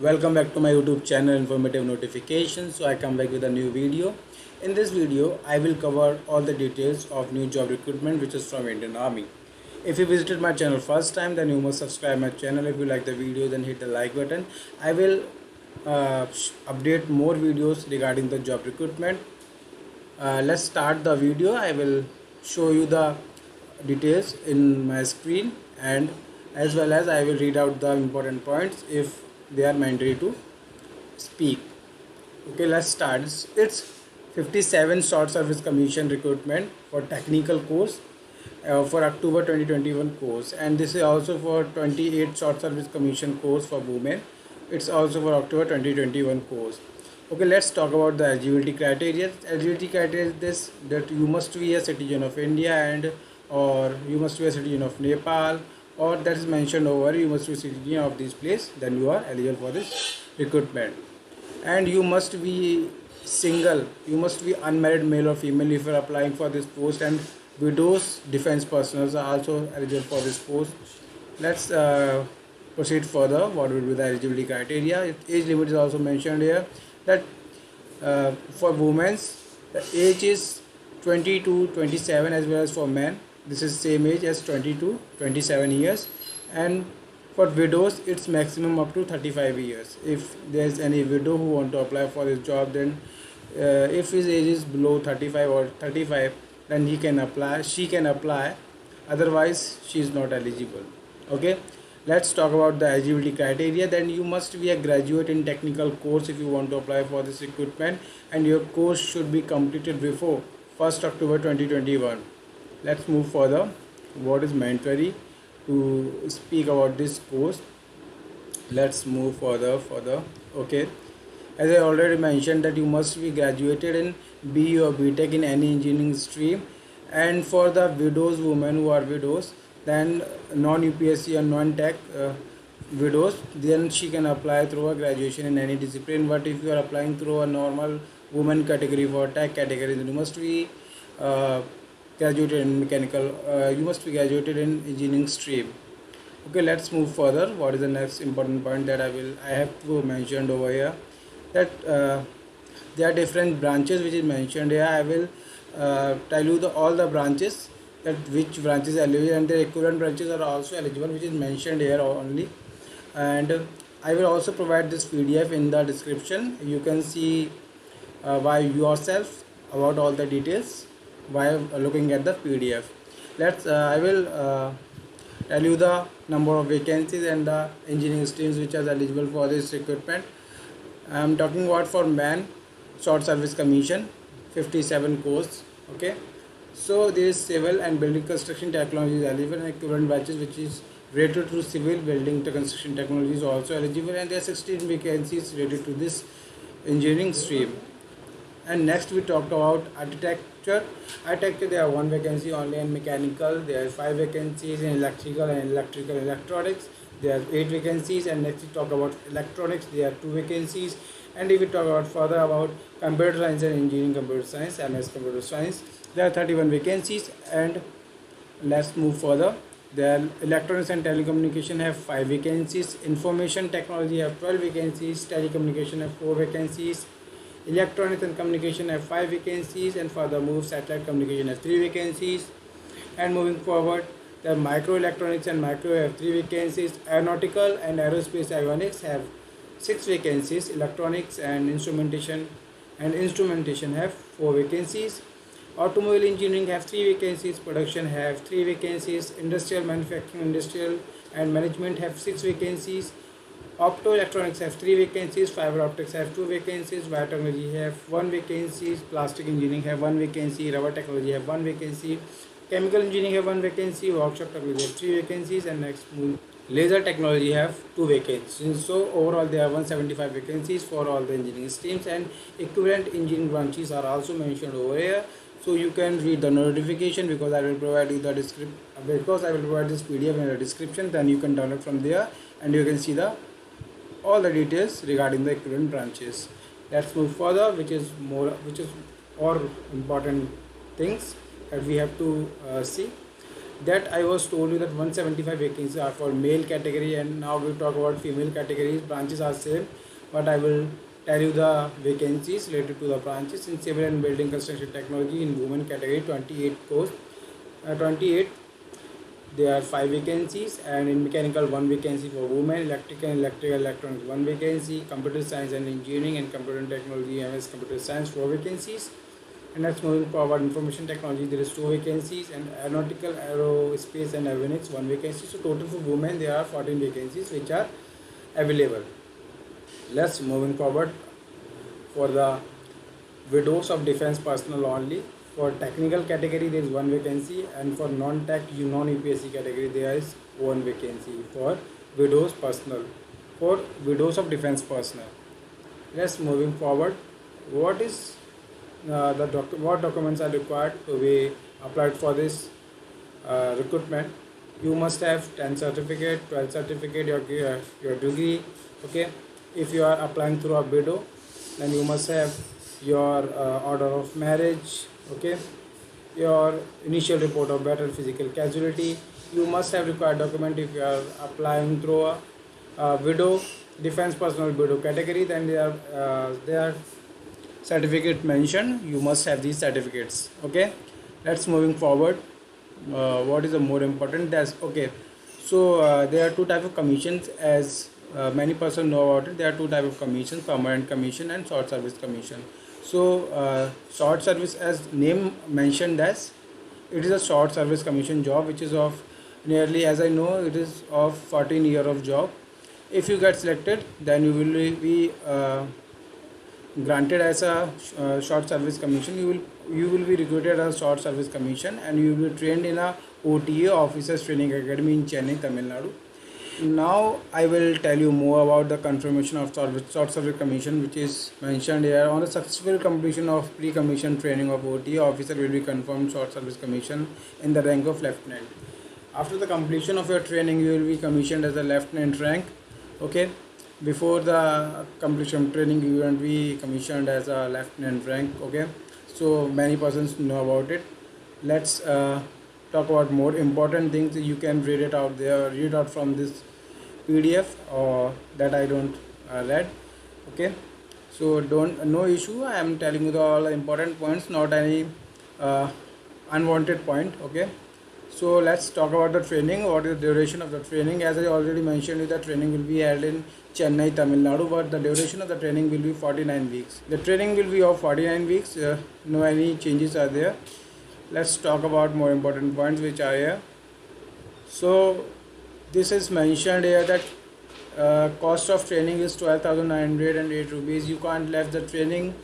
Welcome back to my YouTube channel Informative Notifications. So I come back with a new video. In this video, I will cover all the details of new job recruitment which is from Indian Army. If you visited my channel first time, then you must subscribe my channel. If you like the video, then hit the like button. I will update more videos regarding the job recruitment. Let's start the video. I will show you the details in my screen, and as well as I will read out the important points if they are mandatory to speak. Okay, let's start. It's 57 short service commission recruitment for technical course for October 2021 course, and this is also for 28 short service commission course for women. It's also for October 2021 course. Okay, let's talk about the eligibility criteria. Eligibility criteria is this: that you must be a citizen of India, and or you must be a citizen of Nepal, or that is mentioned over, you must be a citizen of this place, then you are eligible for this recruitment. And you must be single, you must be unmarried male or female if you are applying for this post, and widows defense personnel are also eligible for this post. Let's proceed further. What will be the eligibility criteria? Age limit is also mentioned here, that for women the age is 20 to 27, as well as for men this is same age as 20 to 27 years, and for widows it's maximum up to 35 years. If there is any widow who want to apply for this job, then if his age is below 35 or 35, then she can apply, otherwise she is not eligible. Okay, let's talk about the eligibility criteria. Then you must be a graduate in technical course if you want to apply for this recruitment, and your course should be completed before 1st October 2021. Let's move further. What is mandatory to speak about this course? Let's move further. Okay, as I already mentioned, that you must be graduated in BE or BTech in any engineering stream, and for the widows, women who are widows, then non-UPSC or non-tech widows, then she can apply through a graduation in any discipline. But if you are applying through a normal women category for tech category, then you must be graduated in mechanical, you must be graduated in engineering stream. Okay, let's move further. What is the next important point that I have to mention over here? That there are different branches which is mentioned here. I will tell you all the branches, that which branches are eligible, and the equivalent branches are also eligible, which is mentioned here only. And I will also provide this PDF in the description. You can see by yourself about all the details while looking at the PDF. I will tell you the number of vacancies and the engineering streams which are eligible for this recruitment. I am talking about for men short service commission 57 course. Okay, so there is civil and building construction technology is eligible, and equivalent batches which is related to civil building to construction technology is also eligible, and there are 16 vacancies related to this engineering stream. And next we talked about architecture. There are 1 vacancy only in mechanical, there are 5 vacancies in electrical and electrical electronics, there are 8 vacancies. And next we talk about electronics, there are 2 vacancies. And if we talk about further about computer science and engineering computer science, MS computer science, there are 31 vacancies. And let's move further. There electronics and telecommunication have 5 vacancies, information technology have 12 vacancies, telecommunication have 4 vacancies, electronics and communication have 5 vacancies, and further move satellite communication have 3 vacancies. And moving forward, the microelectronics and micro have 3 vacancies, aeronautical and aerospace avionics have 6 vacancies, electronics and instrumentation have 4 vacancies, automobile engineering have 3 vacancies, production have 3 vacancies, industrial manufacturing, industrial and management have 6 vacancies, optoelectronics have 3 vacancies, fiber optics have 2 vacancies, biotechnology have 1 vacancy, plastic engineering have 1 vacancy, rubber technology have 1 vacancy, chemical engineering have 1 vacancy, workshop technology have 3 vacancies, and next laser technology have 2 vacancies. So overall there are 175 vacancies for all the engineering streams, and equivalent engineering branches are also mentioned over here. So you can read the notification, because I will provide you the because I will provide this PDF in the description. Then you can download from there, and you can see all the details regarding the equivalent branches. Let's move further, which is more important things that we have to see. that I was told you that 175 vacancies are for male category, and now we talk about female categories. Branches are same, but I will tell you the vacancies related to the branches. In civil and building construction technology in women category, 28 course, 28 there are 5 vacancies, and in mechanical 1 vacancy for women, electrical and electrical electronics 1 vacancy, computer science and engineering and computer and technology MS computer science 4 vacancies. And next, moving forward, information technology there is 2 vacancies, and aeronautical, aerospace and avionics 1 vacancy. So total for women there are 14 vacancies which are available. Let's moving forward for the widows of defense personnel only. For technical category there is 1 vacancy, and for non-tech non-UPSC category there is 1 vacancy for widows personnel, for widows of defense personnel. Let's moving forward. What is what documents are required to be applied for this recruitment? You must have 10 certificate, 12 certificate, your degree. Okay, if you are applying through a widow, then you must have your order of marriage. Okay, your initial report of battle, physical casualty. You must have required document if you are applying through a widow, defense personnel widow category. Then they are certificate mentioned. You must have these certificates. Okay, let's moving forward. What is the more important? That's okay. So there are 2 type of commissions, as many person know about it. There are 2 type of commissions: permanent commission and short service commission. So short service, as name mentioned, as it is a short service commission job which is of nearly, as I know, it is of 14 year of job. If you get selected, then you will be granted as a short service commission. You will be recruited as a short service commission, and you will be trained in a OTA, Officers Training Academy, in Chennai, Tamil Nadu. Now I will tell you more about the confirmation of short service commission, which is mentioned here. On the successful completion of pre-commission training of OTA, officer will be confirmed short service commission in the rank of lieutenant. After the completion of your training, you will be commissioned as a lieutenant rank. Okay, before the completion of training, you will be commissioned as a lieutenant rank. Okay, so many persons know about it. Let's talk about more important things. You can read it out there, read out from this PDF or that I don't read. Okay, so no issue. I am telling you the all important points, not any unwanted point. Okay, so let's talk about the training. What is the duration of the training? As I already mentioned, the training will be held in Chennai, Tamil Nadu, but the duration of the training will be 49 weeks. The training will be of 49 weeks. No any changes are there. Let's talk about more important points which are here. So this is mentioned here that cost of training is 12,908 rupees. You can't left the training.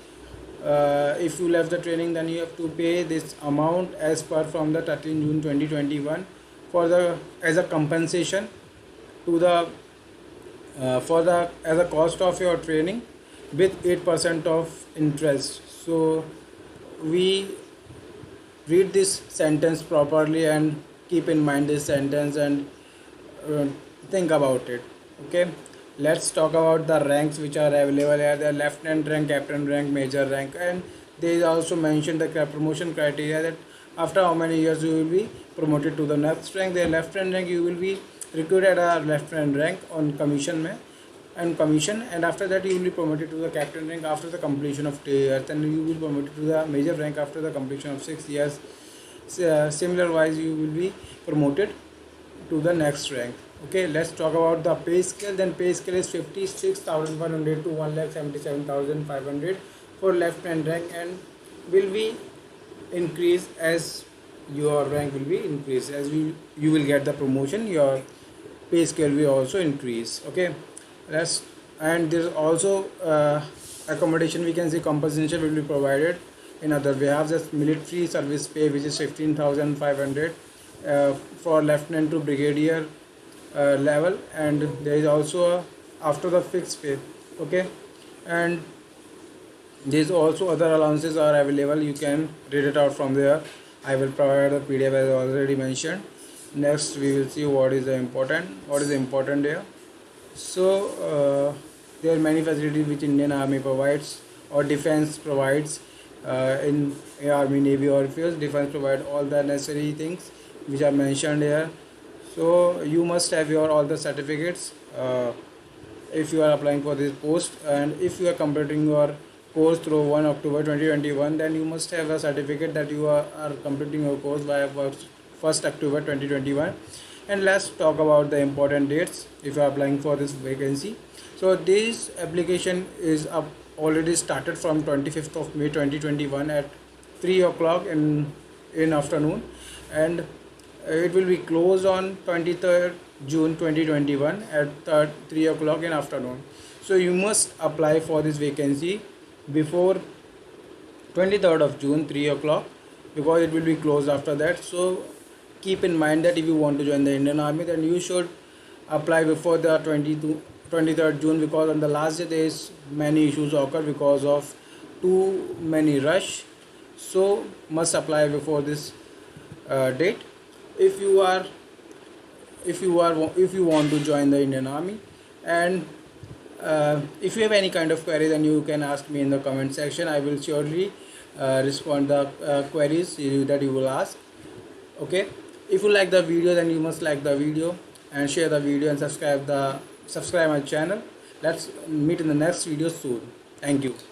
If you left the training, then you have to pay this amount as per from the 13 June 2021 for the as a compensation to the as a cost of your training with 8% of interest. So we read this sentence properly and keep in mind this sentence and think about it. Okay, let's talk about the ranks which are available here. The lieutenant rank, captain rank, major rank, and they is also mentioned the promotion criteria that after how many years you will be promoted to the next rank. The lieutenant rank, you will be recruited at a lieutenant rank on commission and after that you will be promoted to the captain rank after the completion of 2 years, and you will be promoted to the major rank after the completion of 6 years. Similar wise, you will be promoted to the next rank. Okay, let's talk about the pay scale. Then pay scale is 56,100 to 1,77,500 for lieutenant rank, and will be increased as your rank will be increased. As you will get the promotion, your pay scale will also increase. Okay, and there's also accommodation, we can say compensation will be provided in other way. Have this military service pay, which is 15,500 for lieutenant to brigadier level, and there is also after the fixed pay. Okay, and there's also other allowances are available. You can read it out from there. I will provide a PDF as already mentioned. Next we will see what is important here. So there are many facilities which Indian Army provides or defense provides in Army, Navy or Air Force. Defense provide all the necessary things which are mentioned here. So you must have your all the certificates if you are applying for this post, and if you are completing your course through 1 October 2021, then you must have a certificate that you are completing your course by 1st October 2021. And let's talk about the important dates if you are applying for this vacancy. So this application is up already started from 25th of May 2021 at 3 o'clock in afternoon, and it will be closed on 23rd June 2021 at 3 o'clock in afternoon. So you must apply for this vacancy before 23rd of June 3 o'clock, because it will be closed after that. So keep in mind that if you want to join the Indian Army, then you should apply before the 23rd June, because on the last day there is many issues occur because of too many rush. So must apply before this date if you want to join the Indian Army. And if you have any kind of query, then you can ask me in the comment section. I will surely respond the queries that you will ask. Okay, if you like the video, then you must like the video and share the video and subscribe my channel. Let's meet in the next video soon. Thank you.